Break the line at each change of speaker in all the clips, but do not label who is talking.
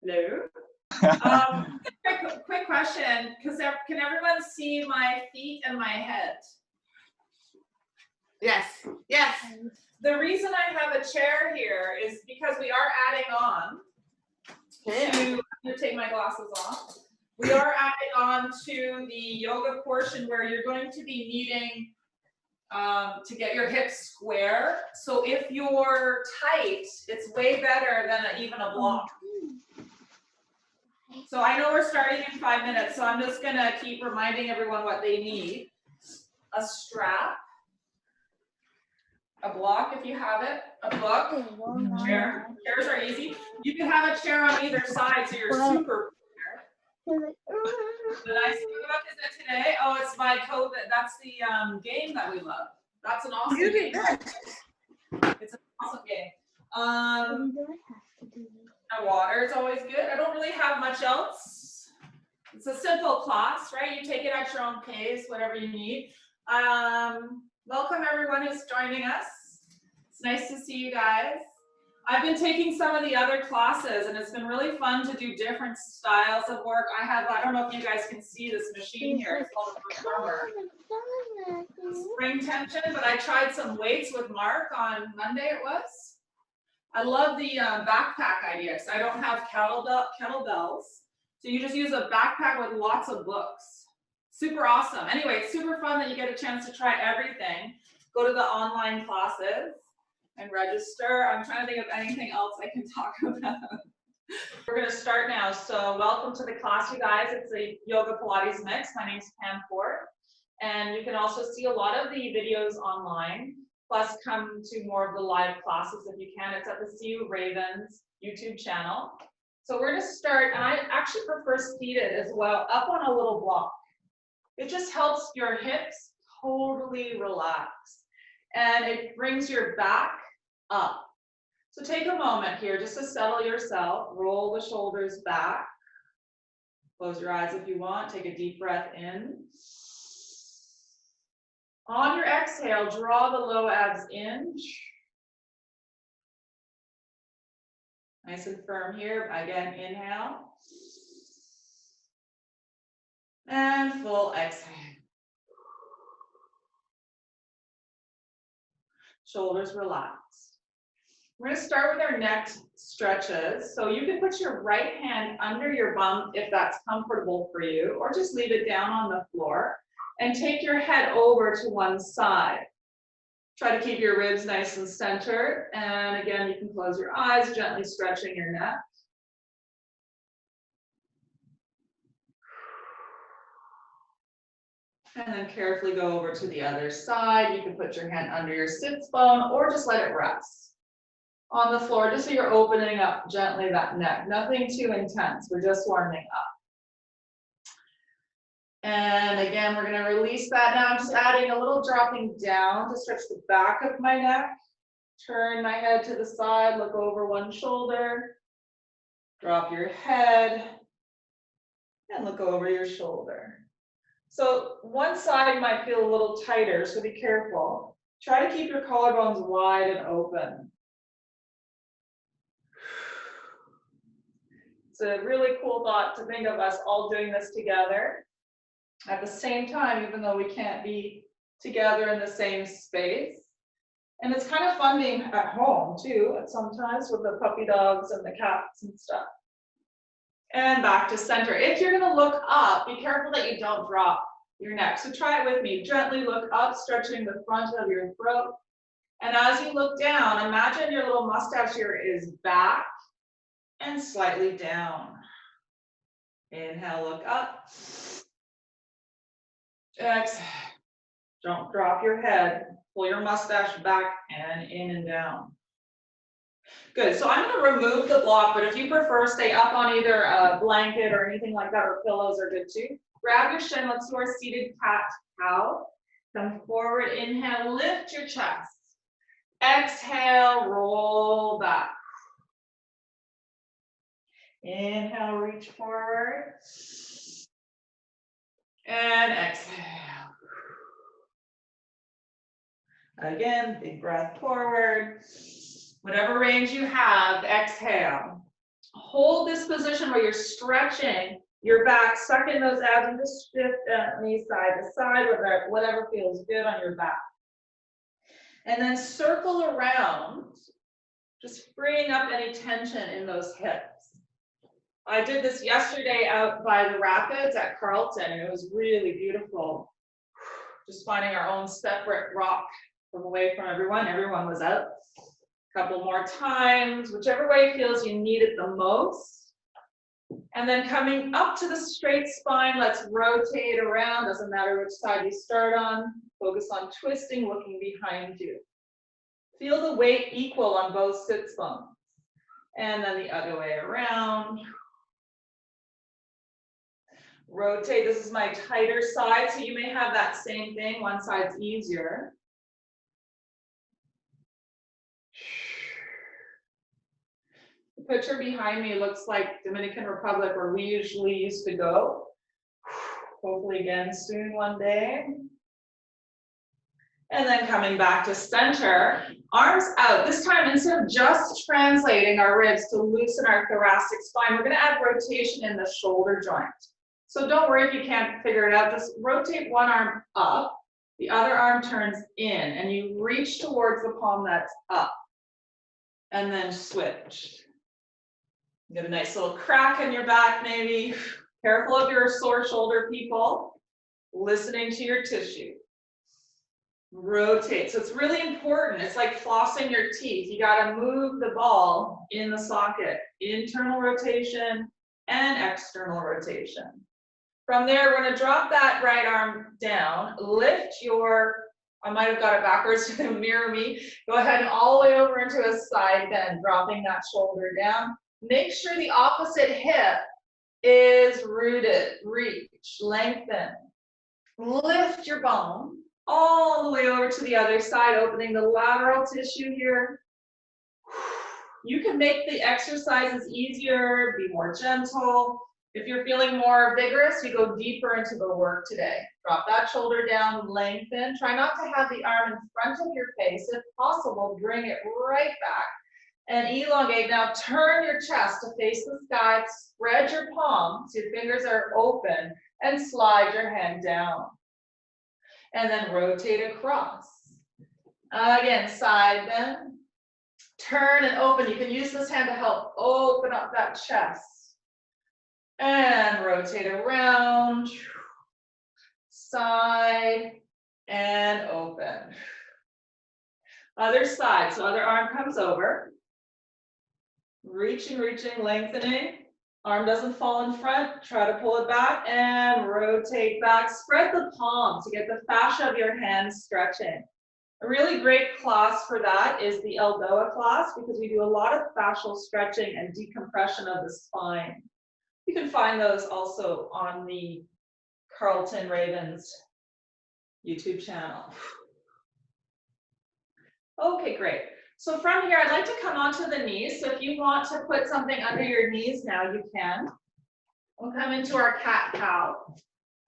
Hello. Quick question, because can everyone see my feet and my head? Yes, yes. The reason I have a chair here is because we are adding on to, I'm going to take my glasses off. We are adding on to the yoga portion where you're going to be needing to get your hips square. So if you're tight, it's way better than even a block. So I know we're starting in 5 minutes, so I'm just gonna keep reminding everyone what they need. A strap, a block if you have it, a book, chair. Chairs are easy. You can have a chair on either side, so you're super prepared. The nice thing about is it today? Oh, it's my COVID. That's the game that we love. That's an awesome game. It's an awesome game. Water is always good. I don't really have much else. It's a simple class, right? You take it at your own pace, whatever you need. Welcome everyone who's joining us. It's nice to see you guys. I've been taking some of the other classes and it's been really fun to do different styles of work. I don't know if you guys can see this machine here. It's called a performer. Spring tension, but I tried some weights with Mark on Monday it was. I love the backpack idea. So I don't have kettlebells. So you just use a backpack with lots of books. Super awesome. Anyway, it's super fun that you get a chance to try everything. Go to the online classes and register. I'm trying to think of anything else I can talk about. We're going to start now. So welcome to the class, you guys. It's a yoga Pilates mix. My name's Pam Ford. And you can also see a lot of the videos online. Plus come to more of the live classes if you can. It's at the CU Ravens YouTube channel. So we're going to start, and I actually prefer seated as well, up on a little block. It just helps your hips totally relax. And it brings your back up. So take a moment here just to settle yourself. Roll the shoulders back. Close your eyes if you want. Take a deep breath in. On your exhale, draw the low abs in. Nice and firm here. Again, inhale. And full exhale. Shoulders relaxed. We're going to start with our neck stretches. So you can put your right hand under your bum if that's comfortable for you, or just leave it down on the floor. And take your head over to one side. Try to keep your ribs nice and centered. And again, you can close your eyes, gently stretching your neck. And then carefully go over to the other side. You can put your hand under your sits bone or just let it rest on the floor, just so you're opening up gently that neck. Nothing too intense. We're just warming up. And again, we're going to release that. Now I'm just adding a little dropping down to stretch the back of my neck. Turn my head to the side, look over one shoulder. Drop your head and look over your shoulder. So one side might feel a little tighter, so be careful. Try to keep your collarbones wide and open. It's a really cool thought to think of us all doing this together at the same time, even though we can't be together in the same space. And it's kind of fun being at home too, sometimes with the puppy dogs and the cats and stuff. And back to center. If you're gonna look up, be careful that you don't drop your neck. So try it with me. Gently look up, stretching the front of your throat. And as you look down, imagine your little mustache here is back and slightly down. Inhale, look up. Exhale. Don't drop your head. Pull your mustache back and in and down. Good. So I'm going to remove the block, but if you prefer, stay up on either a blanket or anything like that, or pillows are good too. Grab your shin. Let's do our seated cat-cow. Come forward. Inhale. Lift your chest. Exhale. Roll back. Inhale. Reach forward. And exhale. Again, big breath forward. Whatever range you have, exhale. Hold this position where you're stretching your back, sucking those abs, and just shift that knee side to side, whatever feels good on your back. And then circle around, just freeing up any tension in those hips. I did this yesterday out by the rapids at Carlton, and it was really beautiful. Just finding our own separate rock from away from everyone. Everyone was out. A couple more times, whichever way feels you need it the most. And then coming up to the straight spine, let's rotate around. Doesn't matter which side you start on. Focus on twisting, looking behind you. Feel the weight equal on both sits bones. And then the other way around. Rotate. This is my tighter side, so you may have that same thing. One side's easier. The picture behind me looks like Dominican Republic, where we usually used to go. Hopefully again soon one day. And then coming back to center, arms out. This time, instead of just translating our ribs to loosen our thoracic spine, we're going to add rotation in the shoulder joint. So don't worry if you can't figure it out. Just rotate one arm up, the other arm turns in, and you reach towards the palm that's up. And then switch. Get a nice little crack in your back, maybe. Careful if you're a sore shoulder, people. Listening to your tissue. Rotate. So it's really important. It's like flossing your teeth. You got to move the ball in the socket. Internal rotation and external rotation. From there, we're going to drop that right arm down. Lift your, I might have got it backwards to mirror me. Go ahead and all the way over into a side bend, dropping that shoulder down. Make sure the opposite hip is rooted. Reach, lengthen. Lift your bone all the way over to the other side, opening the lateral tissue here. You can make the exercises easier, be more gentle. If you're feeling more vigorous, you go deeper into the work today. Drop that shoulder down, lengthen. Try not to have the arm in front of your face. If possible, bring it right back and elongate. Now turn your chest to face the sky. Spread your palms, your fingers are open, and slide your hand down. And then rotate across. Again, side bend. Turn and open. You can use this hand to help open up that chest. And rotate around. Side and open. Other side. So other arm comes over. Reaching, reaching, lengthening. Arm doesn't fall in front. Try to pull it back and rotate back. Spread the palm to get the fascia of your hands stretching. A really great class for that is the Elboa class, because we do a lot of fascial stretching and decompression of the spine. You can find those also on the Carlton Ravens YouTube channel. Okay, great. So from here, I'd like to come onto the knees. So if you want to put something under your knees now, you can. We'll come into our cat-cow.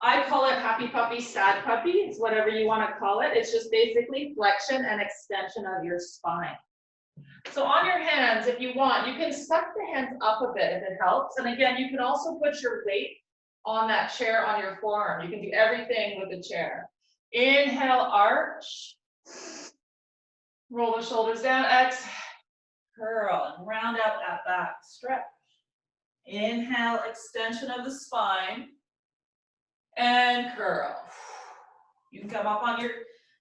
I call it happy puppy, sad puppy. It's whatever you want to call it. It's just basically flexion and extension of your spine. So on your hands, if you want, you can suck the hands up a bit if it helps. And again, you can also put your weight on that chair on your forearm. You can do everything with the chair. Inhale, arch. Roll the shoulders down, exhale, curl, and round out that back, stretch. Inhale, extension of the spine, and curl. You can come up on your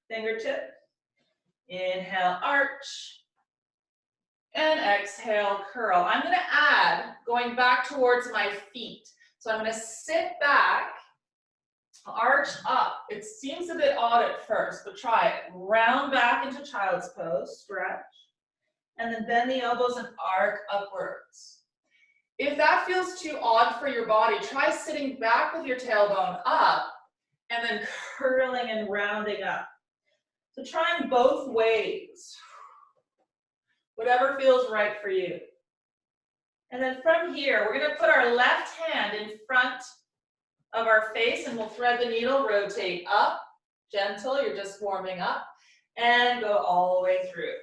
fingertip. Inhale, arch, and exhale, curl. I'm going to add, going back towards my feet. So I'm going to sit back, arch up. It seems a bit odd at first, but try it. Round back into child's pose, stretch, and then bend the elbows and arc upwards. If that feels too odd for your body, try sitting back with your tailbone up and then curling and rounding up. So trying both ways, whatever feels right for you. And then from here, we're going to put our left hand in front of our face, and we'll thread the needle, rotate up, gentle, you're just warming up, and go all the way through.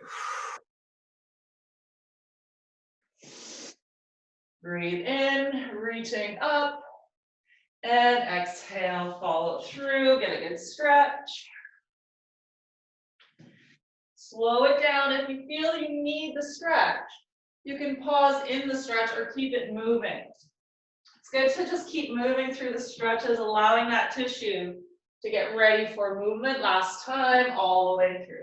Breathe in, reaching up. And exhale, follow through, get a good stretch. Slow it down. If you feel you need the stretch, you can pause in the stretch or keep it moving. It's good to just keep moving through the stretches, allowing that tissue to get ready for movement. Last time, all the way through.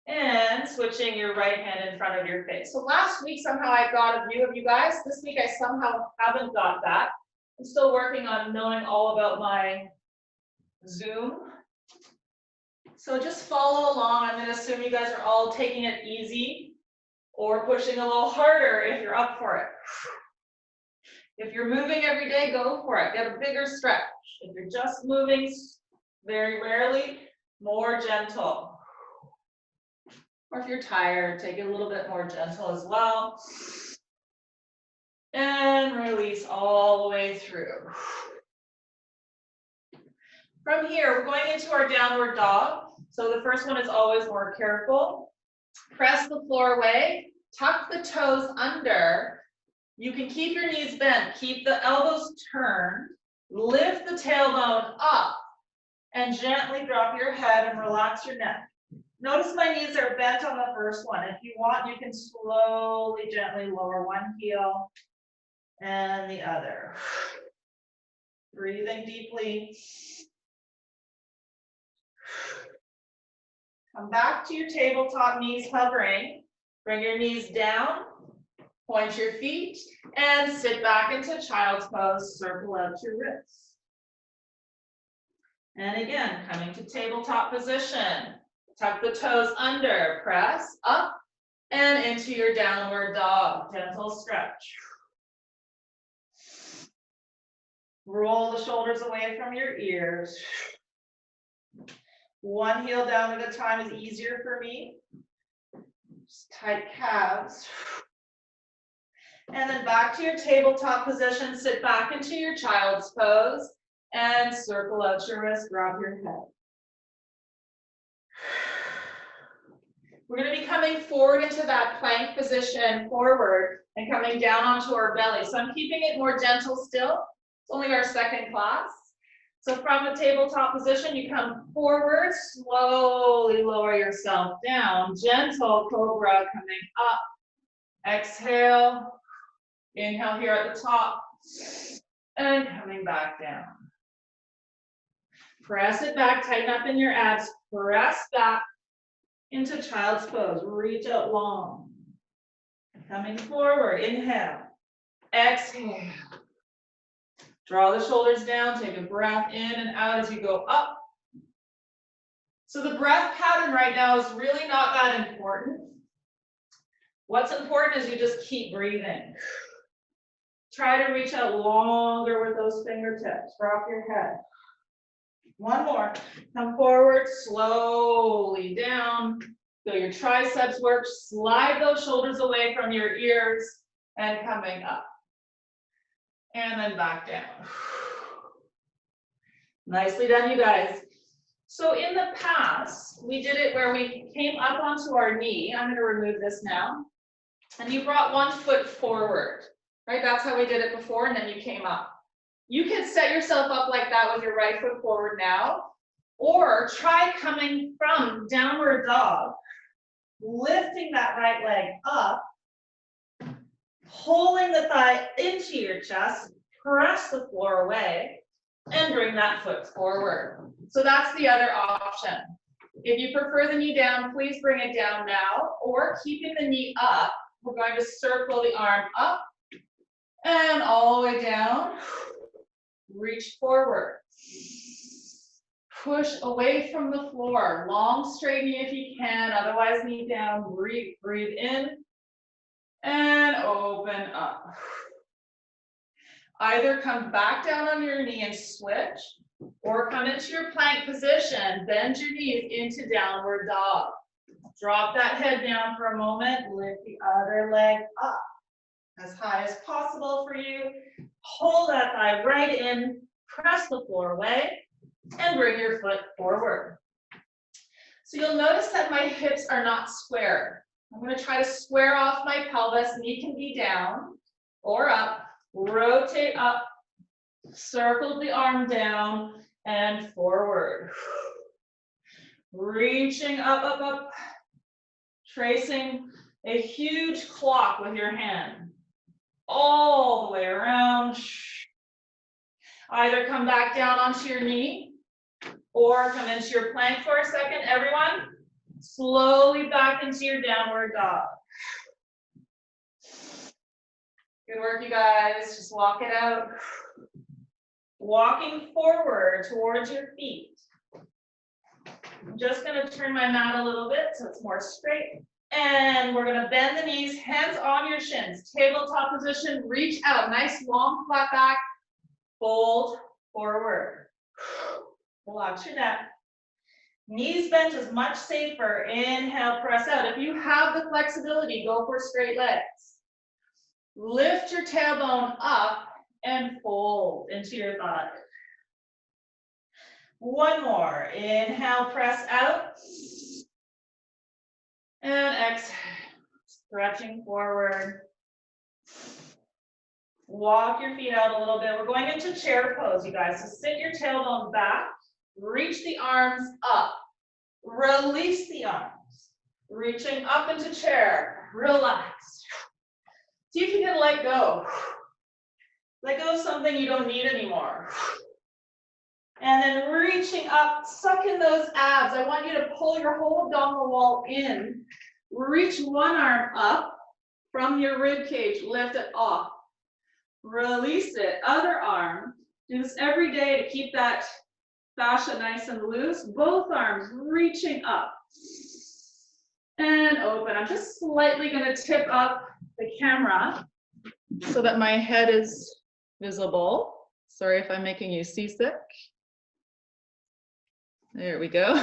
And switching your right hand in front of your face. So last week, somehow I got a view of you guys. This week, I somehow haven't got that. I'm still working on knowing all about my Zoom. So just follow along. I'm going to assume you guys are all taking it easy or pushing a little harder if you're up for it. If you're moving every day, go for it. Get a bigger stretch. If you're just moving very rarely, more gentle. Or if you're tired, take it a little bit more gentle as well. And release all the way through. From here, we're going into our downward dog. So the first one is always more careful. Press the floor away, tuck the toes under. You can keep your knees bent, keep the elbows turned, lift the tailbone up, and gently drop your head and relax your neck. Notice my knees are bent on the first one. If you want, you can slowly, gently lower one heel and the other. Breathing deeply. Come back to your tabletop, knees hovering. Bring your knees down, point your feet, and sit back into child's pose. Circle out your wrists. And again, coming to tabletop position. Tuck the toes under, press up and into your downward dog. Gentle stretch. Roll the shoulders away from your ears. One heel down at a time is easier for me. Just tight calves. And then back to your tabletop position. Sit back into your child's pose and circle out your wrist, drop your head. We're going to be coming forward into that plank position, forward, and coming down onto our belly. So I'm keeping it more gentle still. It's only our second class. So from the tabletop position, you come forward, slowly lower yourself down. Gentle cobra coming up. Exhale. Inhale here at the top. And coming back down. Press it back, tighten up in your abs. Press back into child's pose. Reach out long. Coming forward, inhale. Exhale. Draw the shoulders down, take a breath in and out as you go up. So the breath pattern right now is really not that important. What's important is you just keep breathing. Try to reach out longer with those fingertips. Drop your head. One more. Come forward, slowly down. Feel your triceps work. Slide those shoulders away from your ears and coming up. And then back down. Nicely done, you guys. So in the past, we did it where we came up onto our knee. I'm going to remove this now. And you brought one foot forward, right? That's how we did it before, and then you came up. You can set yourself up like that with your right foot forward now, or try coming from downward dog, lifting that right leg up, pulling the thigh into your chest, press the floor away, and bring that foot forward. So that's the other option. If you prefer the knee down, please bring it down now, or keeping the knee up, we're going to circle the arm up and all the way down. Reach forward. Push away from the floor. Long, straight knee if you can, otherwise knee down. Breathe in and open up. Either come back down on your knee and switch, or come into your plank position, bend your knees into downward dog. Drop that head down for a moment, lift the other leg up as high as possible for you. Hold that thigh right in, press the floor away, and bring your foot forward. So you'll notice that my hips are not square. I'm going to try to square off my pelvis. Knee can be down or up. Rotate up. Circle the arm down and forward. Reaching up, up, up. Tracing a huge clock with your hand. All the way around. Either come back down onto your knee or come into your plank for a second. Everyone, slowly back into your downward dog. Good work, you guys. Just walk it out. Walking forward towards your feet. I'm just going to turn my mat a little bit so it's more straight. And we're going to bend the knees, hands on your shins. Tabletop position, reach out. Nice long flat back. Fold forward. Relax your neck. Knees bent is much safer. Inhale, press out. If you have the flexibility, go for straight legs. Lift your tailbone up and fold into your thigh. One more. Inhale, press out. And exhale. Stretching forward. Walk your feet out a little bit. We're going into chair pose, you guys. So sit your tailbone back. Reach the arms up. Release the arms. Reaching up into chair. Relax. See if you can let go. Let go of something you don't need anymore. And then reaching up, suck in those abs. I want you to pull your whole abdominal wall in. Reach one arm up from your rib cage. Lift it off. Release it. Other arm. Do this every day to keep that fascia nice and loose. Both arms reaching up. And open. I'm just slightly going to tip up the camera so that my head is visible. Sorry if I'm making you seasick. There we go.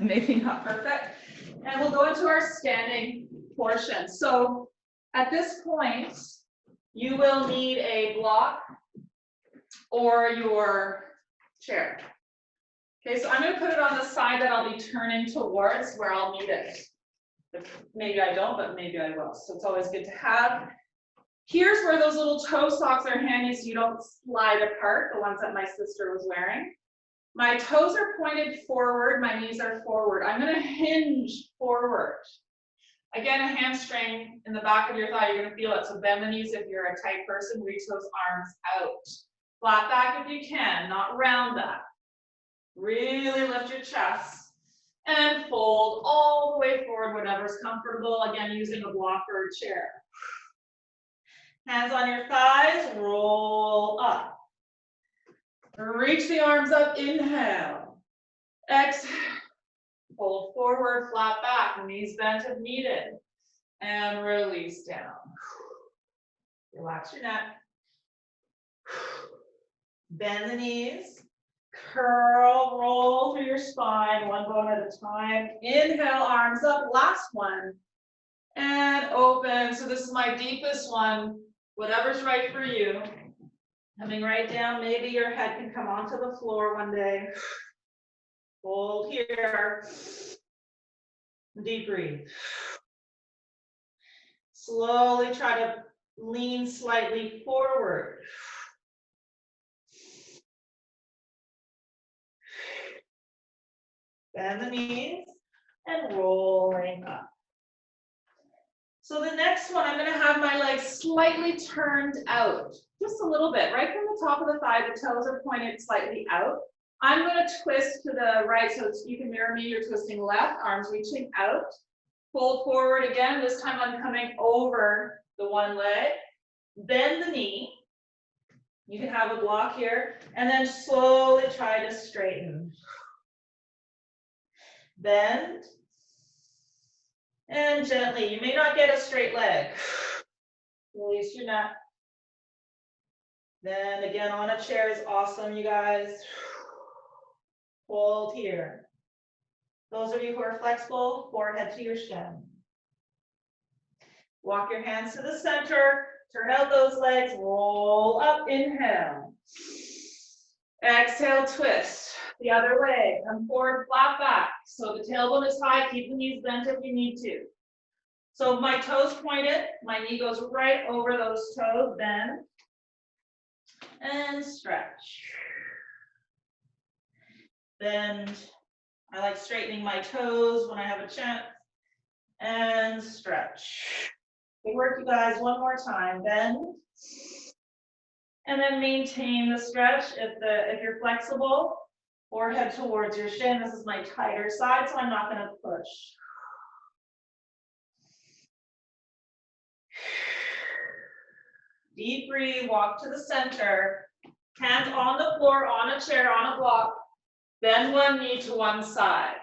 Maybe not perfect. And we'll go into our standing portion. So at this point, you will need a block or your chair. Okay, so I'm going to put it on the side that I'll be turning towards where I'll need it. Maybe I don't, but maybe I will. So it's always good to have. Here's where those little toe socks are handy so you don't slide apart, the ones that my sister was wearing. My toes are pointed forward, my knees are forward. I'm going to hinge forward. Again, a hamstring in the back of your thigh, you're going to feel it. So bend the knees if you're a tight person, reach those arms out. Flat back if you can, not round back. Really lift your chest and fold all the way forward, whatever's comfortable. Again, using a block or a chair. Hands on your thighs, roll up. Reach the arms up, inhale. Exhale. Pull forward, flat back, knees bent if needed. And release down. Relax your neck. Bend the knees. Curl, roll through your spine, one bone at a time. Inhale, arms up, last one. And open. So this is my deepest one. Whatever's right for you. Coming right down, maybe your head can come onto the floor one day. Hold here. Deep breathe. Slowly try to lean slightly forward. Bend the knees and rolling up. So the next one, I'm going to have my legs slightly turned out, just a little bit, right from the top of the thigh. The toes are pointed slightly out. I'm going to twist to the right, so you can mirror me. You're twisting left, arms reaching out. Fold forward again. This time I'm coming over the one leg. Bend the knee. You can have a block here, and then slowly try to straighten. Bend. And gently, you may not get a straight leg. Release your neck. Then again, on a chair is awesome, you guys. Hold here. Those of you who are flexible, forehead to your shin. Walk your hands to the center. Turn out those legs. Roll up. Inhale. Exhale, twist. The other way. Come forward, flat back. So the tailbone is high. Keep the knees bent if you need to. So my toes pointed, my knee goes right over those toes, bend, and stretch. Bend. I like straightening my toes when I have a chance. And stretch. Good work, you guys. One more time. Bend. And then maintain the stretch. If you're flexible, forehead towards your shin. This is my tighter side, so I'm not going to push. Deep breathe, walk to the center. Hands on the floor, on a chair, on a block. Bend one knee to one side.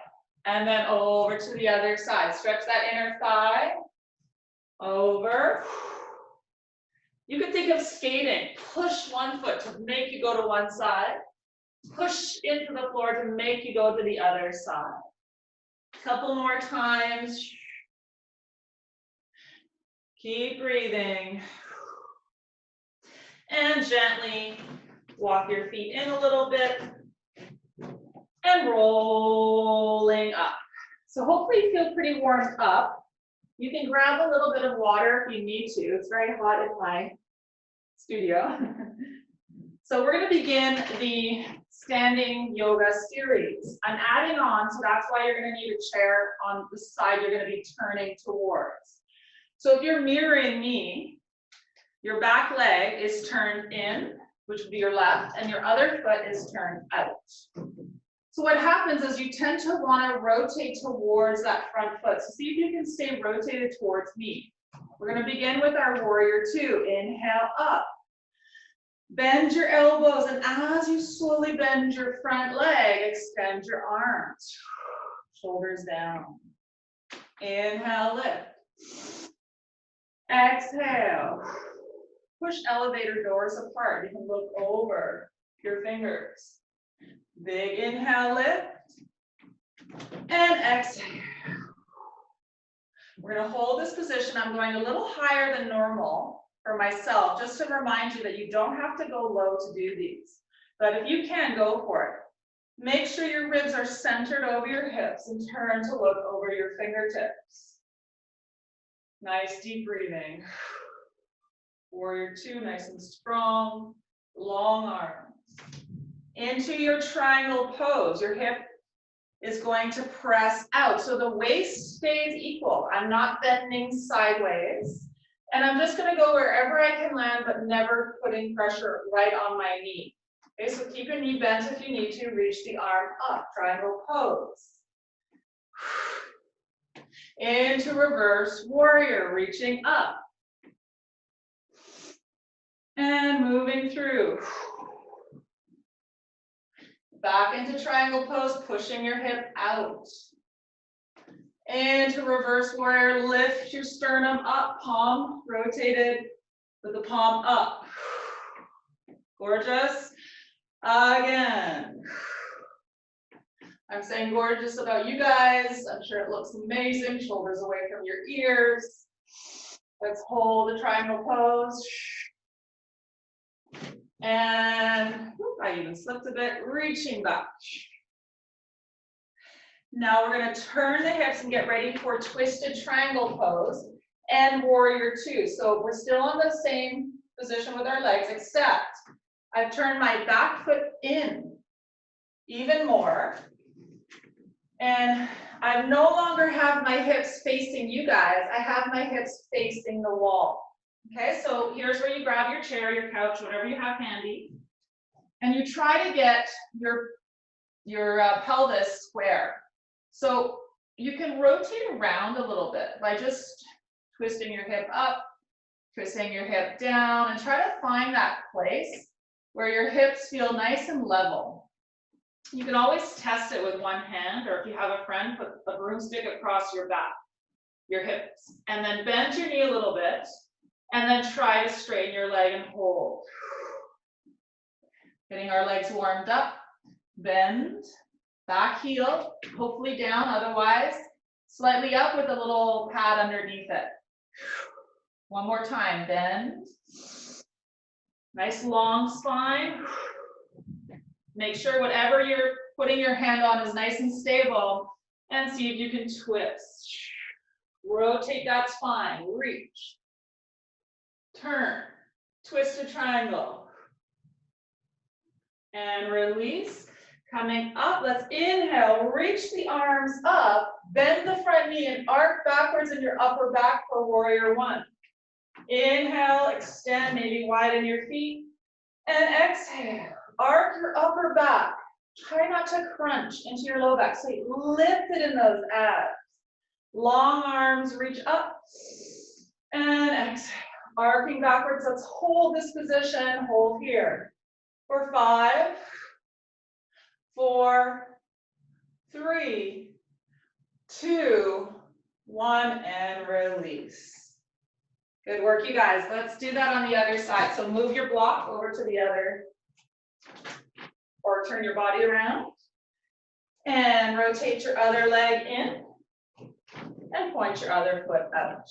And then over to the other side. Stretch that inner thigh. Over. You could think of skating. Push one foot to make you go to one side. Push into the floor to make you go to the other side. Couple more times. Keep breathing. And gently walk your feet in a little bit. And rolling up. So hopefully you feel pretty warmed up. You can grab a little bit of water if you need to. It's very hot in my studio. So we're going to begin the standing yoga series. I'm adding on, so that's why you're going to need a chair on the side you're going to be turning towards. So if you're mirroring me, your back leg is turned in, which would be your left, and your other foot is turned out. So what happens is you tend to want to rotate towards that front foot. So see if you can stay rotated towards me. We're going to begin with our warrior two. Inhale up. Bend your elbows, and as you slowly bend your front leg, extend your arms. Shoulders down. Inhale, lift. Exhale. Push elevator doors apart. You can look over your fingers. Big inhale, lift. And exhale. We're going to hold this position. I'm going a little higher than normal for myself, just to remind you that you don't have to go low to do these. But if you can, go for it. Make sure your ribs are centered over your hips and turn to look over your fingertips. Nice deep breathing. Warrior two, nice and strong. Long arms. Into your triangle pose. Your hip is going to press out. So the waist stays equal. I'm not bending sideways. And I'm just going to go wherever I can land, but never putting pressure right on my knee. Okay, so keep your knee bent if you need to. Reach the arm up. Triangle pose. Into reverse warrior, reaching up. And moving through. Back into triangle pose, pushing your hip out. Into reverse warrior, lift your sternum up, palm rotated with the palm up. Gorgeous. Again. I'm saying gorgeous about you guys. I'm sure it looks amazing. Shoulders away from your ears. Let's hold the triangle pose. And I even slipped a bit, reaching back. Now we're going to turn the hips and get ready for twisted triangle pose and warrior two. So we're still in the same position with our legs, except I've turned my back foot in even more. And I no longer have my hips facing you guys. I have my hips facing the wall. Okay, so here's where you grab your chair, your couch, whatever you have handy. And you try to get your pelvis square. So you can rotate around a little bit by just twisting your hip up, twisting your hip down, and try to find that place where your hips feel nice and level. You can always test it with one hand, or if you have a friend, put a broomstick across your back, your hips, and then bend your knee a little bit, and then try to straighten your leg and hold. Getting our legs warmed up, bend. Back heel, hopefully down, otherwise slightly up with a little pad underneath it. One more time, bend. Nice long spine. Make sure whatever you're putting your hand on is nice and stable, and see if you can twist. Rotate that spine, reach. Turn, twist a triangle. And release. Coming up, let's inhale, reach the arms up, bend the front knee and arc backwards in your upper back for warrior one. Inhale, extend, maybe widen your feet. And exhale, arc your upper back. Try not to crunch into your low back. So lift it in those abs. Long arms, reach up. And exhale, arcing backwards. Let's hold this position, hold here. For 5, 4, 3, 2, 1, and release. Good work, you guys. Let's do that on the other side. So move your block over to the other, or turn your body around. And rotate your other leg in. And point your other foot out.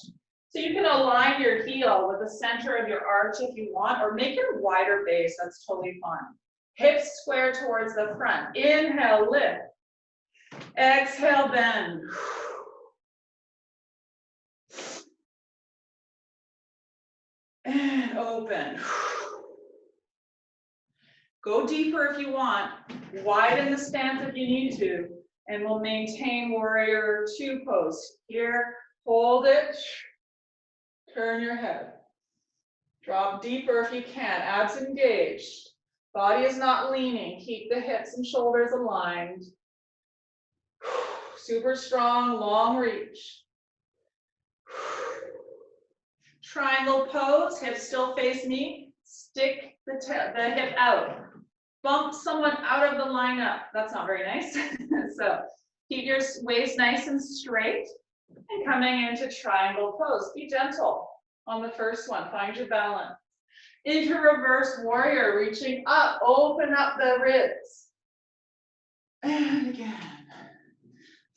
So you can align your heel with the center of your arch if you want, or make it a wider base. That's totally fine. Hips square towards the front. Inhale, lift. Exhale, bend. And open. Go deeper if you want. Widen the stance if you need to. And we'll maintain warrior two pose. Here, hold it. Turn your head. Drop deeper if you can. Abs engaged. Body is not leaning. Keep the hips and shoulders aligned. Super strong, long reach. Triangle pose, hips still face me. Stick the hip out. Bump someone out of the lineup. That's not very nice. So keep your waist nice and straight. And coming into triangle pose. Be gentle on the first one. Find your balance. Into reverse warrior, reaching up, open up the ribs. And again.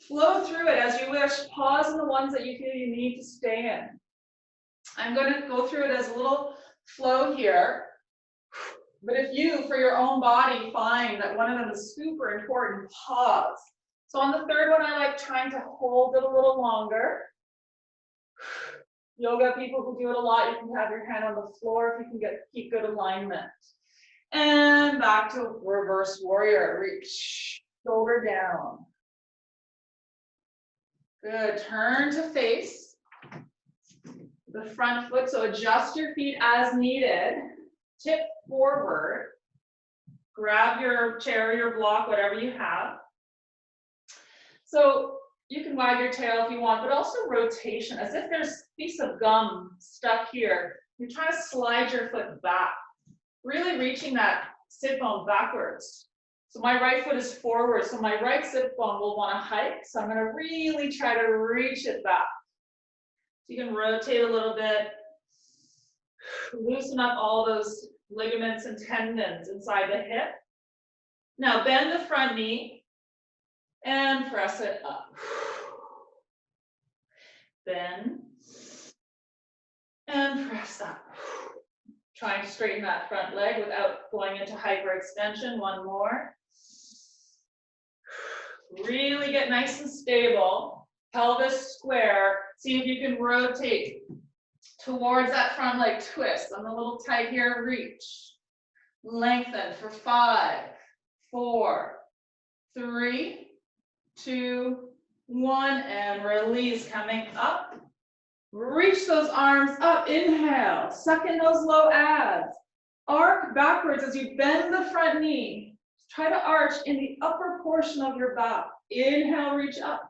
Flow through it as you wish. Pause in the ones that you feel you need to stay in. I'm going to go through it as a little flow here. But if you, for your own body, find that one of them is super important, pause. So on the third one, I like trying to hold it a little longer. Yoga people who do it a lot, you can have your hand on the floor if you can keep good alignment. And back to reverse warrior. Reach, shoulder down. Good, turn to face the front foot. So adjust your feet as needed. Tip forward. Grab your chair, your block, whatever you have. So you can wag your tail if you want, but also rotation, as if there's a piece of gum stuck here. You're trying to slide your foot back, really reaching that sit bone backwards. So my right foot is forward, so my right sit bone will want to hike. So I'm going to really try to reach it back. So you can rotate a little bit, loosen up all those ligaments and tendons inside the hip. Now bend the front knee. And press it up. Bend. And press up. Trying to straighten that front leg without going into hyperextension. One more. Really get nice and stable. Pelvis square. See if you can rotate towards that front leg twist. I'm a little tight here. Reach. Lengthen for 5, 4, 3, 2, 1, and release. Coming up. Reach those arms up. Inhale. Suck in those low abs. Arc backwards as you bend the front knee. Try to arch in the upper portion of your back. Inhale, reach up.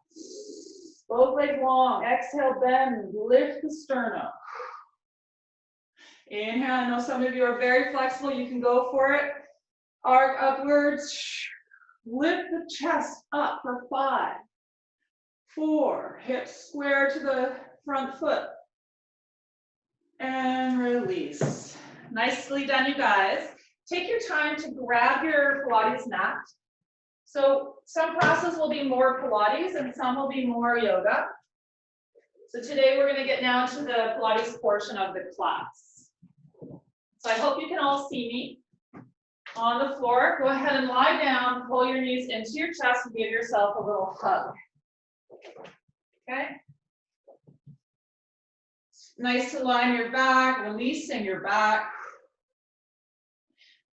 Both legs long. Exhale, bend. Lift the sternum. Inhale. I know some of you are very flexible. You can go for it. Arc upwards. Lift the chest up for 5, 4, hips square to the front foot. And release. Nicely done, you guys. Take your time to grab your Pilates mat. So some classes will be more Pilates and some will be more yoga. So today we're going to get down to the Pilates portion of the class. So I hope you can all see me. On the floor, go ahead and lie down, pull your knees into your chest and give yourself a little hug. Okay? Nice to line your back, releasing your back.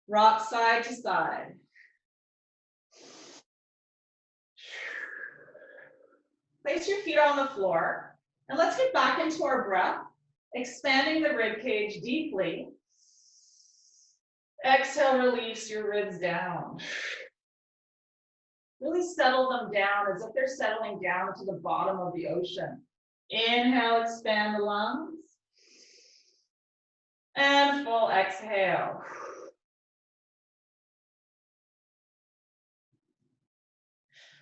Rock side to side. Place your feet on the floor. And let's get back into our breath, expanding the rib cage deeply. Exhale, release your ribs down. Really settle them down as if they're settling down to the bottom of the ocean. Inhale, expand the lungs. And full exhale.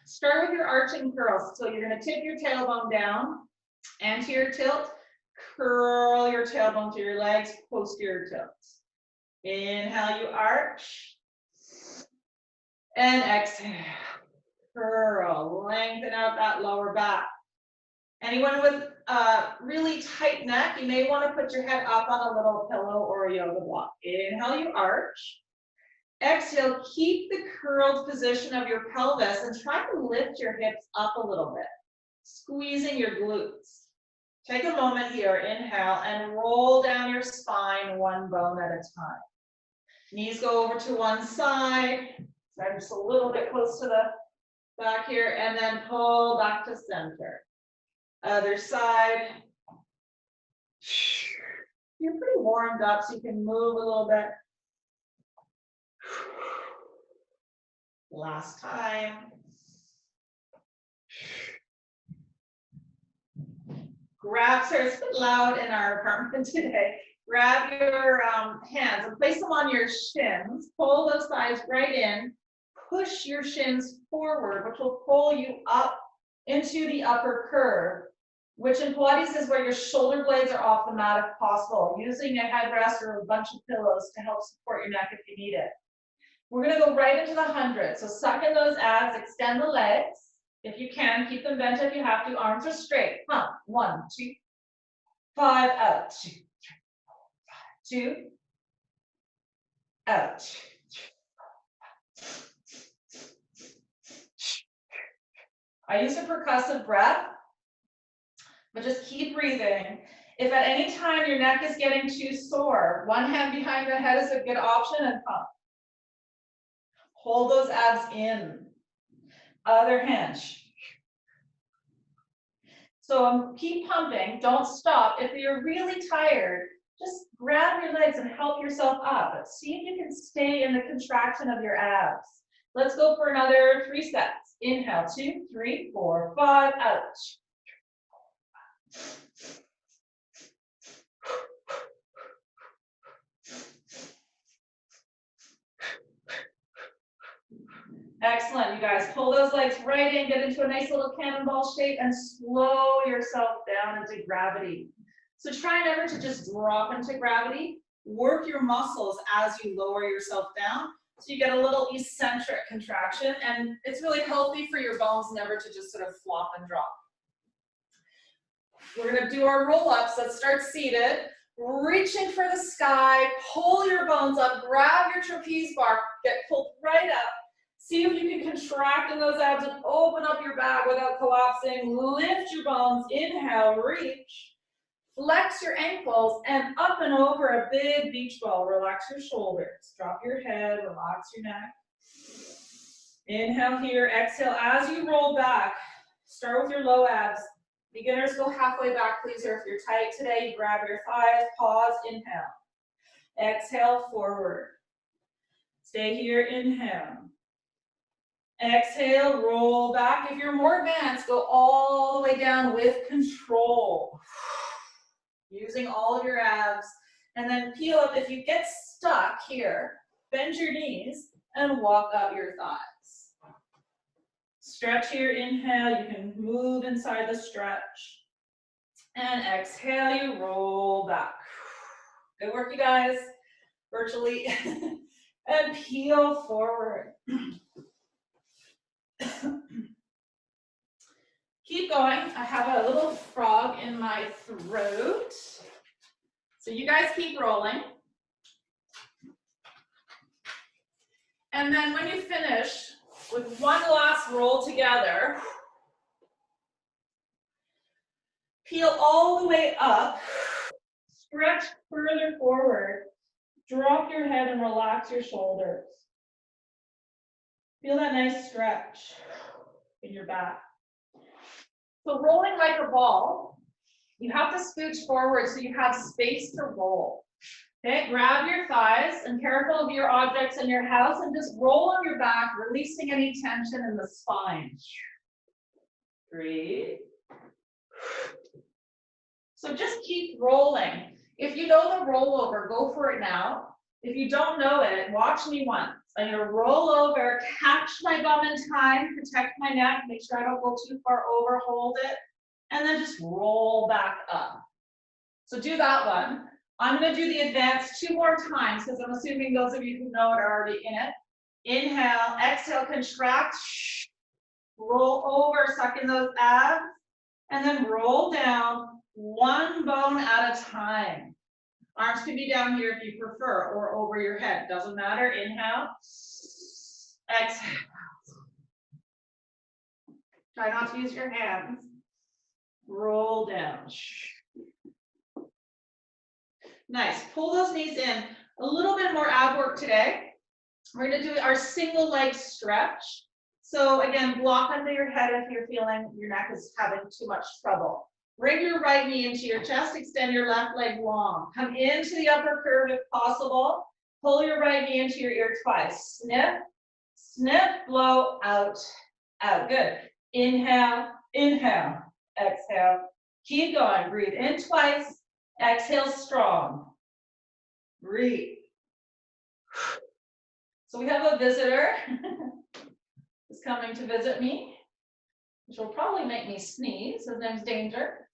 Start with your arching curls. So you're going to tip your tailbone down, anterior tilt, curl your tailbone through your legs, posterior tilt. Inhale, you arch. And exhale. Curl, lengthen out that lower back. Anyone with a really tight neck, you may want to put your head up on a little pillow or a yoga block. Inhale, you arch. Exhale, keep the curled position of your pelvis and try to lift your hips up a little bit, squeezing your glutes. Take a moment here, inhale, and roll down your spine one bone at a time. Knees go over to one side. So I'm just a little bit close to the back here, and then pull back to center. Other side. You're pretty warmed up, so you can move a little bit. Last time. Grab, sorry, it's a bit loud in our apartment today. Grab your hands and place them on your shins. Pull those thighs right in. Push your shins forward, which will pull you up into the upper curve, which in Pilates is where your shoulder blades are off the mat if possible, using a headrest or a bunch of pillows to help support your neck if you need it. We're going to go right into the 100. So suck in those abs, extend the legs. If you can, keep them bent if you have to. Arms are straight. Pump. 1, 2, 5, out. 2, 3, 4, 5, 2, out. I use a percussive breath, but just keep breathing. If at any time your neck is getting too sore, one hand behind the head is a good option and pump. Hold those abs in. Other hand. So keep pumping, don't stop. If you're really tired, just grab your legs and help yourself up. But see if you can stay in the contraction of your abs. Let's go for another 3 sets. Inhale, 2, 3, 4, 5, out. Excellent, you guys. Pull those legs right in, get into a nice little cannonball shape, and slow yourself down into gravity. So try never to just drop into gravity. Work your muscles as you lower yourself down, so you get a little eccentric contraction, and it's really healthy for your bones never to just sort of flop and drop. We're going to do our roll-ups. Let's start seated. Reaching for the sky, pull your bones up, grab your trapeze bar, get pulled right up. See if you can contract in those abs and open up your back without collapsing. Lift your bones, inhale, reach. Flex your ankles and up and over a big beach ball. Relax your shoulders. Drop your head, relax your neck. Inhale here, exhale. As you roll back, start with your low abs. Beginners go halfway back, please, or if you're tight today, you grab your thighs, pause, inhale. Exhale, forward. Stay here, inhale. Exhale, roll back. If you're more advanced, go all the way down with control. Using all of your abs. And then peel up. If you get stuck here, bend your knees and walk up your thighs. Stretch here, inhale. You can move inside the stretch. And exhale, you roll back. Good work, you guys. Virtually. And peel forward. Keep going. I have a little frog in my throat. So you guys keep rolling. And then when you finish with one last roll together, peel all the way up stretch further forward. Drop your head and relax your shoulders. Feel that nice stretch in your back. So rolling like a ball, you have to scooch forward so you have space to roll. Okay, grab your thighs and careful of your objects in your house and just roll on your back, releasing any tension in the spine. Breathe. So just keep rolling. If you know the rollover, go for it now. If you don't know it, watch me once. I'm gonna roll over, catch my bum in time, protect my neck, make sure I don't go too far over, hold it, and then just roll back up. So do that one. I'm gonna do the advance 2 more times because I'm assuming those of you who know it are already in it. Inhale, exhale, contract, roll over, suck in those abs, and then roll down 1 bone at a time. Arms can be down here if you prefer, or over your head, doesn't matter. Inhale, exhale. Try not to use your hands. Roll down. Nice, pull those knees in. A little bit more ab work today. We're gonna do our single leg stretch. So again, block under your head if you're feeling your neck is having too much trouble. Bring your right knee into your chest, extend your left leg long. Come into the upper curve if possible. Pull your right knee into your ear twice. Sniff, sniff, blow, out, out. Good. Inhale, inhale, exhale. Keep going. Breathe in twice. Exhale strong. Breathe. So we have a visitor who's coming to visit me, which will probably make me sneeze. His name's Danger.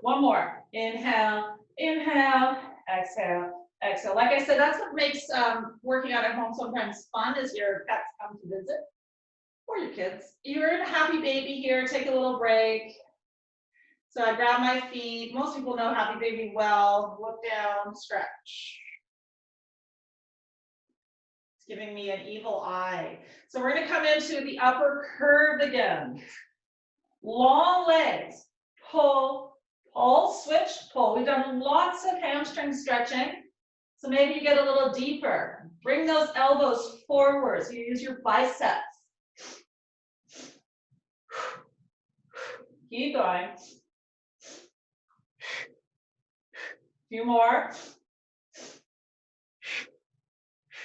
One more. Inhale, inhale, exhale, exhale. Like I said, that's what makes working out at home sometimes fun is your pets come to visit, or your kids. You're in a happy baby here, take a little break. So I grab my feet. Most people know happy baby well. Look down, stretch. It's giving me an evil eye. So we're gonna come into the upper curve again. Long legs, pull, pull, switch, pull. We've done lots of hamstring stretching. So maybe you get a little deeper. Bring those elbows forward. So you use your biceps. Keep going. Few more.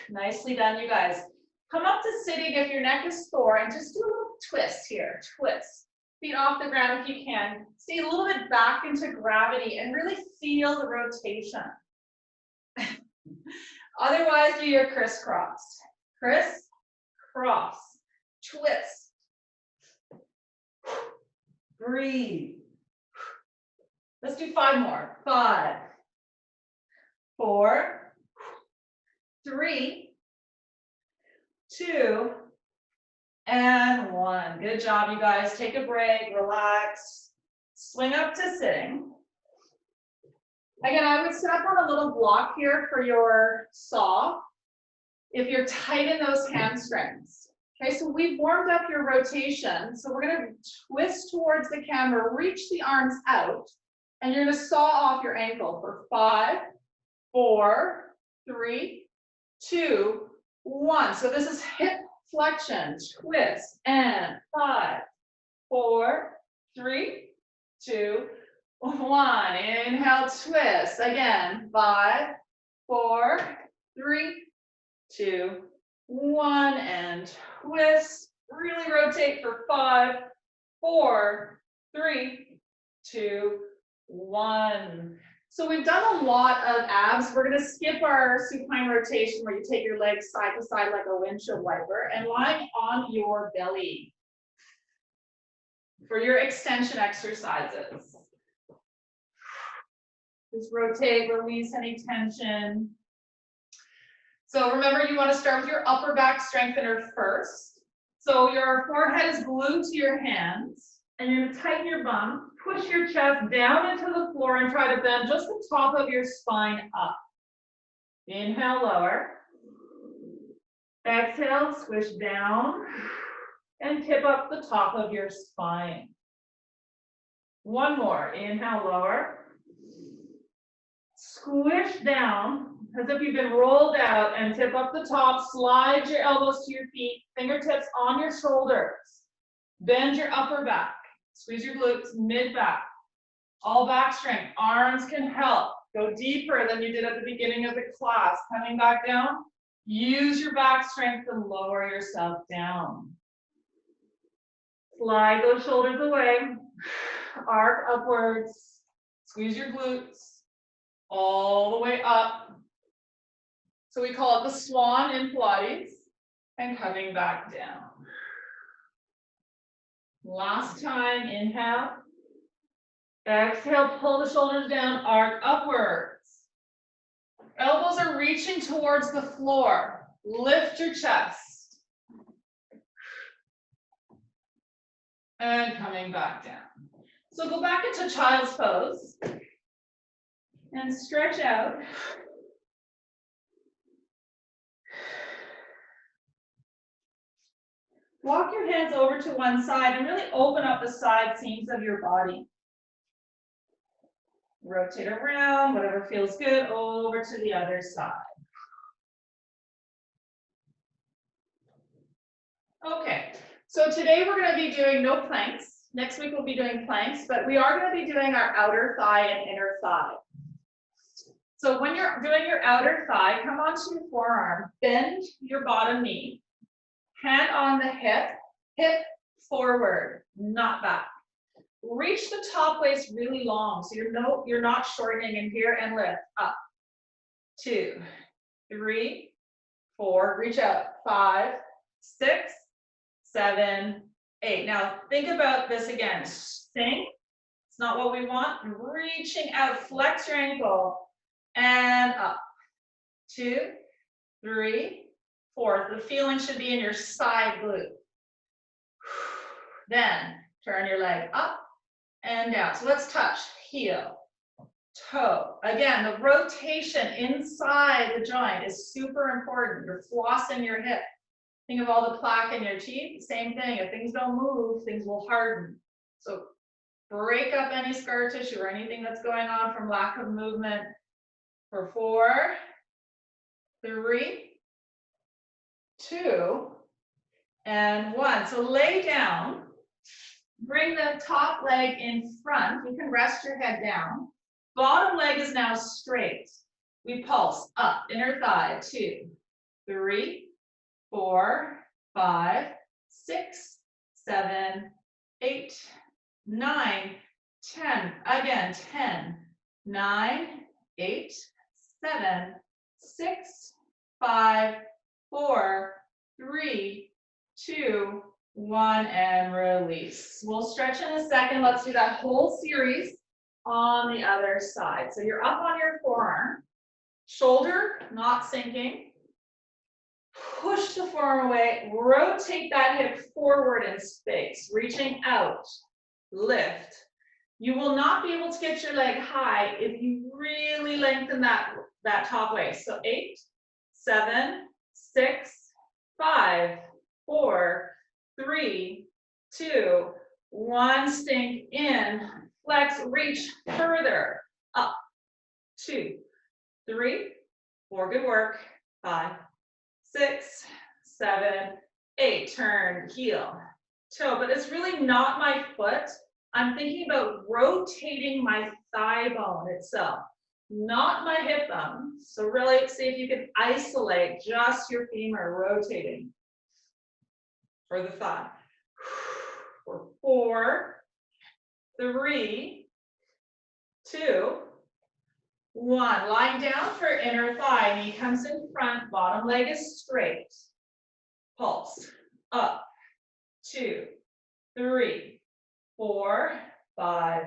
Nicely done, you guys. Come up to sitting if your neck is sore and just do a little twist here. Twist. Feet off the ground if you can. Stay a little bit back into gravity and really feel the rotation. Otherwise, do your crisscross. Criss, cross, twist. Breathe. Let's do 5 more. 5, 4, 3, 2, and 1. Good job, you guys. Take a break, relax, swing up to sitting. Again, I would set up on a little block here for your saw if you're tight in those hamstrings. Okay, so we've warmed up your rotation. So we're gonna twist towards the camera, reach the arms out, and you're gonna saw off your ankle for 5, 4, 3, 2, 1. So this is hip flexion, twist, and 5, 4, 3, 2, 1. Inhale, twist. Again, 5, 4, 3, 2, 1, and twist. Really rotate for 5, 4, 3, 2, 1. So we've done a lot of abs. We're going to skip our supine rotation where you take your legs side to side like a windshield wiper and lie on your belly for your extension exercises. Just rotate, release any tension. So remember, you want to start with your upper back strengthener first. So your forehead is glued to your hands, and you're going to tighten your bum, push your chest down into the floor, and try to bend just the top of your spine up. Inhale, lower. Exhale, squish down, and tip up the top of your spine. One more. Inhale, lower. Squish down as if you've been rolled out and tip up the top. Slide your elbows to your feet, fingertips on your shoulders. Bend your upper back. Squeeze your glutes, mid back. All back strength. Arms can help. Go deeper than you did at the beginning of the class. Coming back down. Use your back strength to lower yourself down. Slide those shoulders away. Arc upwards. Squeeze your glutes all the way up. So we call it the swan in Pilates. And coming back down. Last time, inhale. Exhale, pull the shoulders down, arc upwards. Elbows are reaching towards the floor. Lift your chest. And coming back down. So go back into child's pose. And stretch out. Walk your hands over to one side and really open up the side seams of your body. Rotate around, whatever feels good, over to the other side. Okay, so today we're going to be doing no planks. Next week we'll be doing planks, but we are going to be doing our outer thigh and inner thigh. So when you're doing your outer thigh, come onto your forearm, bend your bottom knee. Hand on the hip, hip forward, not back. Reach the top waist really long, so you're not shortening in here, and lift up. 2, 3, 4, reach out. 5, 6, 7, 8. Now think about this again. Sink. It's not what we want. Reaching out, flex your ankle, and up. 2, 3, 4. The feeling should be in your side glute. Then turn your leg up and down. So let's touch heel, toe. Again, the rotation inside the joint is super important. You're flossing your hip. Think of all the plaque in your teeth. Same thing. If things don't move, things will harden. So break up any scar tissue or anything that's going on from lack of movement. For 4, 3, 2, and 1. So lay down. Bring the top leg in front. You can rest your head down. Bottom leg is now straight. We pulse up, inner thigh. 2, 3, 4, 5, 6, 7, 8, 9, 10. Again, 10, 9, 8, 7, 6, 5, 4, 3, 2, 1, and release. We'll stretch in a second. Let's do that whole series on the other side. So you're up on your forearm, shoulder not sinking. Push the forearm away, rotate that hip forward in space, reaching out, lift. You will not be able to get your leg high if you really lengthen that top waist. So 8, 7, 6, 5, 4, 3, 2, 1, sink in, flex, reach further, up, 2, 3, 4, good work, 5, 6, 7, 8, turn, heel, toe, but it's really not my foot. I'm thinking about rotating my thigh bone itself, not my hip bone. So really see if you can isolate just your femur rotating for the thigh. For 4, 3, 2, 1. Lying down for inner thigh. Knee comes in front. Bottom leg is straight. Pulse. Up. 2, 3, 4, 5,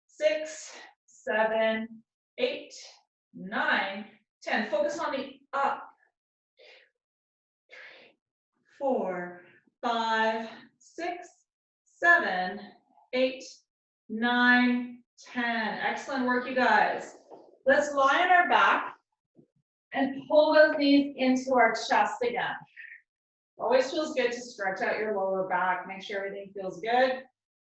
6, 7, 8, 9, 10. Focus on the up. 3, 4, 5, 6, 7, 8, 9, 10. Excellent work, you guys. Let's lie on our back and pull those knees into our chest again. Always feels good to stretch out your lower back. Make sure everything feels good.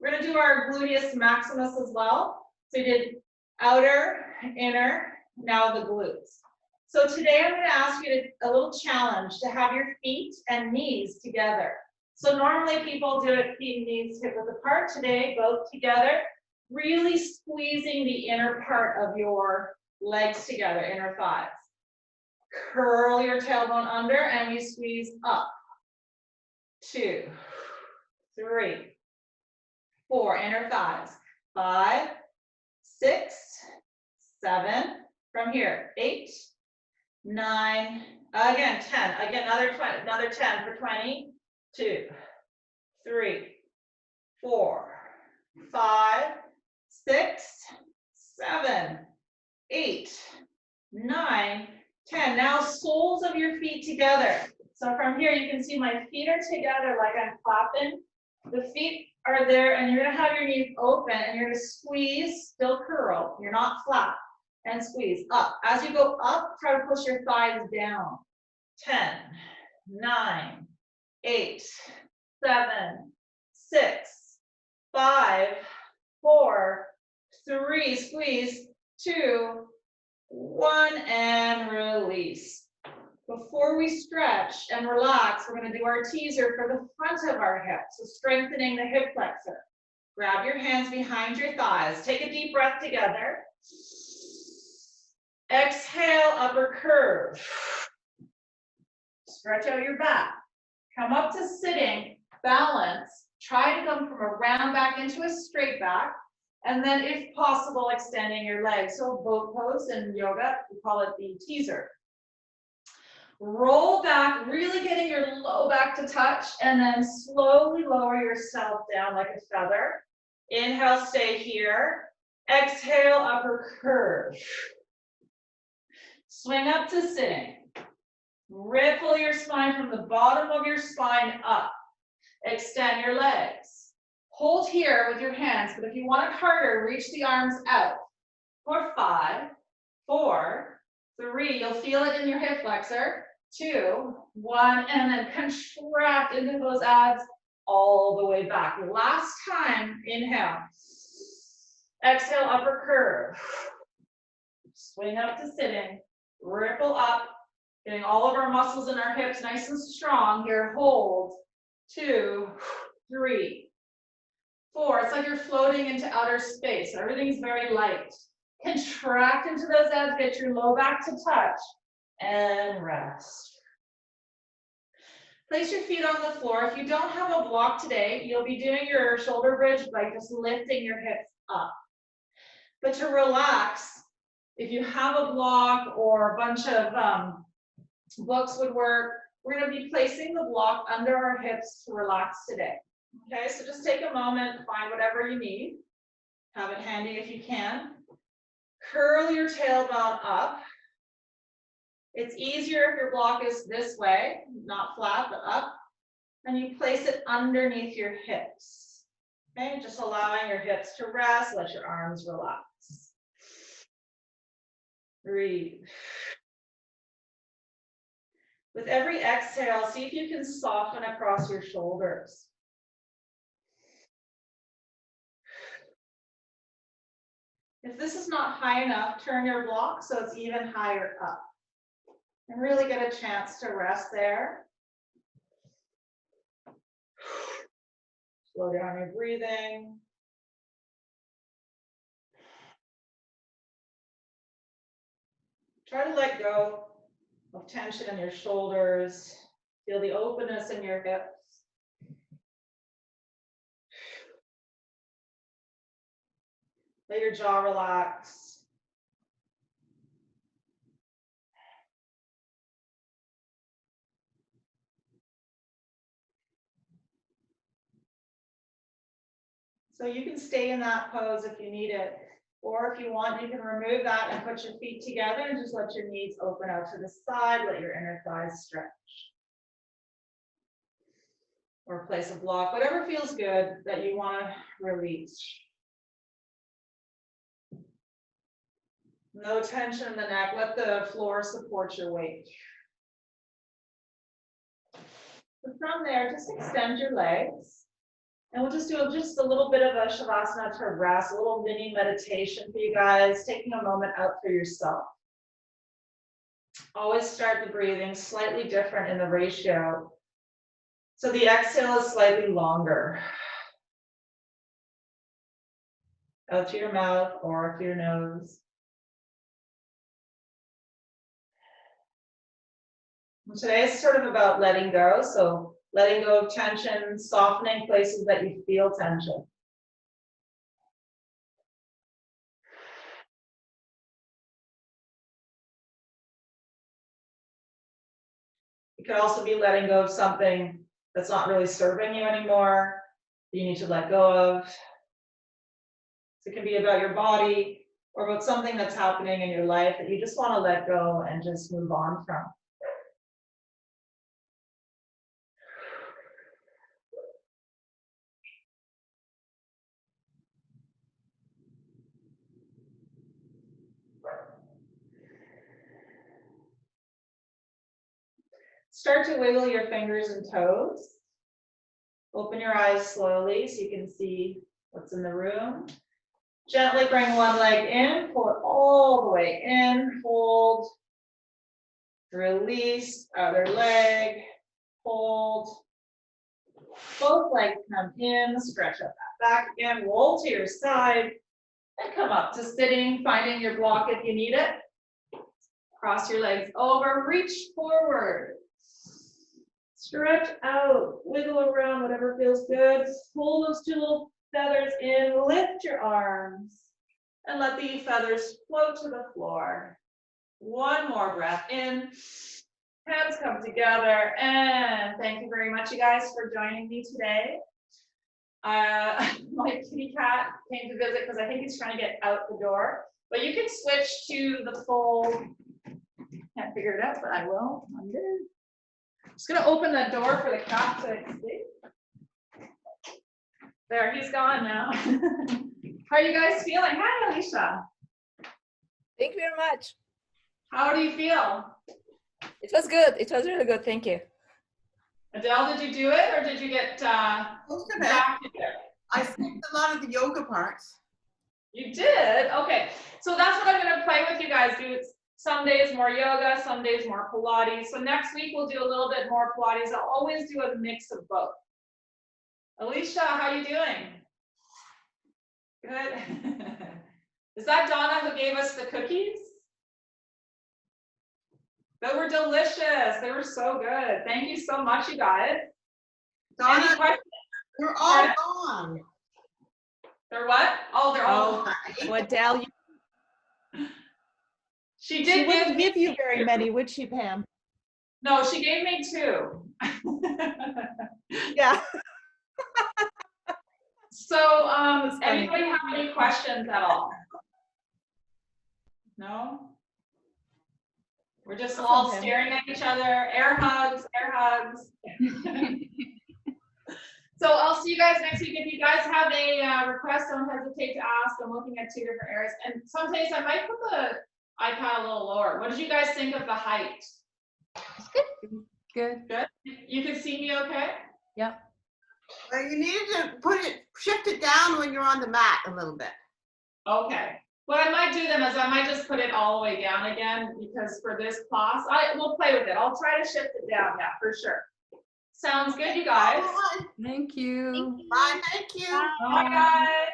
We're going to do our gluteus maximus as well. So we did outer, inner, now the glutes. So today I'm going to ask you a little challenge to have your feet and knees together. So normally people do it feet and knees hip width apart. Today, both together, really squeezing the inner part of your legs together, inner thighs. Curl your tailbone under and we squeeze up. 2, 3, 4, inner thighs. 5, 6, 7, from here, 8, 9, again, 10, again, another 10 for 20, 2, 3, 4, 5, 6, 7, 8, 9, 10. Now soles of your feet together. So from here, you can see my feet are together like I'm clapping. The feet are there and you're gonna have your knees open and you're gonna squeeze, still curl. You're not flat. And squeeze up. As you go up, try to push your thighs down. 10, 9, 8, 7, 6, 5, 4, 3, squeeze, 2, 1, and release. Before we stretch and relax, we're going to do our teaser for the front of our hips, so strengthening the hip flexor. Grab your hands behind your thighs. Take a deep breath together. Exhale, upper curve. Stretch out your back. Come up to sitting, balance. Try to come from a round back into a straight back. And then if possible, extending your legs. So boat pose in yoga, we call it the teaser. Roll back, really getting your low back to touch, and then slowly lower yourself down like a feather. Inhale, stay here. Exhale, upper curve. Swing up to sitting. Ripple your spine from the bottom of your spine up. Extend your legs. Hold here with your hands, but if you want it harder, reach the arms out. For 5, 4, 3, you'll feel it in your hip flexor. 2, 1, and then contract into those abs all the way back. Last time, inhale. Exhale, upper curve. Swing up to sitting. Ripple up. Getting all of our muscles in our hips nice and strong. Here, hold. 2, 3, 4. It's like you're floating into outer space. Everything's very light. Contract into those abs. Get your low back to touch. And rest. Place your feet on the floor. If you don't have a block today, you'll be doing your shoulder bridge by just lifting your hips up. But to relax, if you have a block or a bunch of books would work, we're going to be placing the block under our hips to relax today. Okay, so just take a moment, find whatever you need. Have it handy if you can. Curl your tailbone up. It's easier if your block is this way, not flat, but up. And you place it underneath your hips. Okay, just allowing your hips to rest, let your arms relax. Breathe. With every exhale, see if you can soften across your shoulders. If this is not high enough, turn your block so it's even higher up. And really get a chance to rest there. Slow down your breathing. Try to let go of tension in your shoulders. Feel the openness in your hips. Let your jaw relax. So you can stay in that pose if you need it. Or if you want, you can remove that and put your feet together and just let your knees open out to the side. Let your inner thighs stretch. Or place a block, whatever feels good that you want to release. No tension in the neck. Let the floor support your weight. So from there, just extend your legs And we'll just do just a little bit of a shavasana to rest, a little mini meditation for you guys, taking a moment out for yourself. Always start the breathing slightly different in the ratio. So the exhale is slightly longer. Out to your mouth or through your nose. And today is sort of about letting go. So letting go of tension, softening places that you feel tension. It could also be letting go of something that's not really serving you anymore, that you need to let go of. So it can be about your body or about something that's happening in your life that you just want to let go and just move on from. Start to wiggle your fingers and toes. Open your eyes slowly so you can see what's in the room. Gently bring one leg in, pull it all the way in, hold, release, other leg, hold. Both legs come in, stretch up that back again, roll to your side, and come up to sitting, finding your block if you need it. Cross your legs over, reach forward. Stretch out, wiggle around, whatever feels good. Pull those two little feathers in, lift your arms, and let the feathers float to the floor. One more breath in. Hands come together, and thank you very much, you guys, for joining me today. My kitty cat came to visit because I think he's trying to get out the door. But you can switch to the full, can't figure it out, but I will. I'm good. Just gonna open the door for the cat to escape. There, he's gone now. How are you guys feeling? Hi, Alicia.
Thank you very much.
How do you feel?
It was good. It was really good. Thank you.
Adele, did you do it or did you get
Most of it.
back to there?
I skipped a lot of the yoga parts.
You did? Okay. So that's what I'm going to play with you guys. Do some days more yoga, some days more Pilates. So next week we'll do a little bit more Pilates. I'll always do a mix of both. Alicia, how are you doing? Good. Is that Donna who gave us the cookies? They were delicious. They were so good. Thank you so much, you guys.
Donna,
Any questions?
they're all gone.
They're what? Oh, they're all.
What Dal?
She
She wouldn't give you
me
very
two.
many, would she, Pam?
No, she gave me 2.
Yeah.
So, anybody have any questions at all? No? We're just all staring at each other. Air hugs, air hugs. So I'll see you guys next week. If you guys have a request, don't hesitate to ask. I'm looking at 2 different areas. And some days I might put the iPad a little lower. What did you guys think of the height?
It's good. Good.
Good? You can see me okay?
Yeah.
Well, you needed to shift it down when you're on the mat a little bit.
Okay. What I might do then is I might just put it all the way down again because for this class, we'll play with it. I'll try to shift it down, yeah, for sure. Sounds good, you guys.
All right.
Thank you.
Bye, thank you.
Bye, guys.